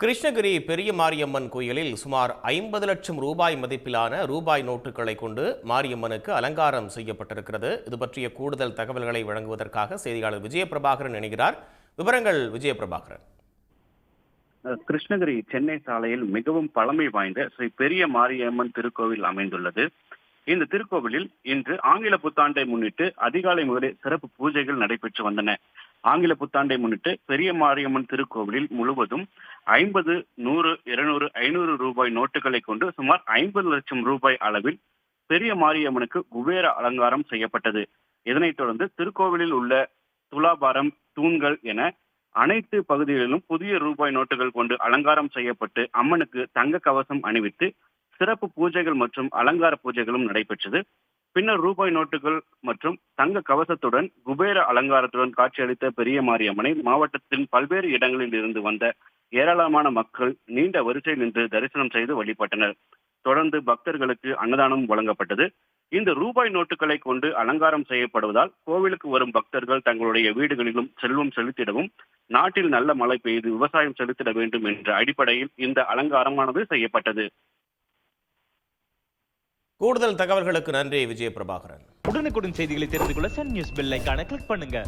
கிருஷ்ணகிரி பெரிய மாரியம்மன் கோயிலில் சுமார் 50 லட்சம் ரூபாய் மதிப்பிலான ரூபாய் நோட்டுகளை கொண்டு மாரியம்மனுக்கு அலங்காரம் செய்யப்பட்டிருக்கிறது. இது பற்றிய கூடுதல் தகவல்களை வழங்குவதற்காக செய்தியாளர் விஜயபிரபாகரன் இணைகிறார். விவரங்கள் விஜயபிரபாகரன். கிருஷ்ணகிரி சென்னை சாலையில் மிகவும் பழமை வாய்ந்த ஸ்ரீ பெரிய மாரியம்மன் திருக்கோவில் அமைந்துள்ளது. இந்த திருக்கோவிலில் இன்று ஆங்கில புத்தாண்டை முன்னிட்டு அதிகாலை முதலே சிறப்பு பூஜைகள் நடைபெற்று வந்தன. ஆங்கில புத்தாண்டை முன்னிட்டு பெரிய மாரியம்மன் திருக்கோவிலில் முழுவதும் 50, 100, 200, 500 ரூபாய் நோட்டுகளை கொண்டு சுமார் 50 லட்சம் ரூபாய் அளவில் பெரிய மாரியம்மனுக்கு குபேர அலங்காரம் செய்யப்பட்டது. இதனைத் தொடர்ந்து திருக்கோவிலில் உள்ள துலாபாரம், தூண்கள் என அனைத்து பகுதிகளிலும் புதிய ரூபாய் நோட்டுகள் கொண்டு அலங்காரம் செய்யப்பட்டு அம்மனுக்கு தங்க கவசம் அணிவித்து சிறப்பு பூஜைகள் மற்றும் அலங்கார பூஜைகளும் நடைபெற்றது. பின்னர் ரூபாய் நோட்டுகள் மற்றும் தங்க கவசத்துடன் குபேர அலங்காரத்துடன் காட்சியளித்த பெரிய மாரியம்மனை மாவட்டத்தின் பல்வேறு இடங்களில் இருந்து வந்த ஏராளமான மக்கள் நீண்ட வரிசையில் நின்று தரிசனம் செய்து வழிபட்டனர். தொடர்ந்து பக்தர்களுக்கு அன்னதானம் வழங்கப்பட்டது. இந்த ரூபாய் நோட்டுகளை கொண்டு அலங்காரம் செய்யப்படுவதால் கோவிலுக்கு வரும் பக்தர்கள் தங்களுடைய வீடுகளிலும் செல்வம் செலுத்திடவும், நாட்டில் நல்ல மழை பெய்து விவசாயம் செலுத்திட வேண்டும் என்ற அடிப்படையில் இந்த அலங்காரமானது செய்யப்பட்டது. கூடுதல் தகவல்களுக்கு நன்றி விஜயபிரபாகரன். உடனுக்குடன் செய்திகளை தெரிந்து கொள்ள சன் நியூஸ் பெல் ஐகானை கிளிக் பண்ணுங்க.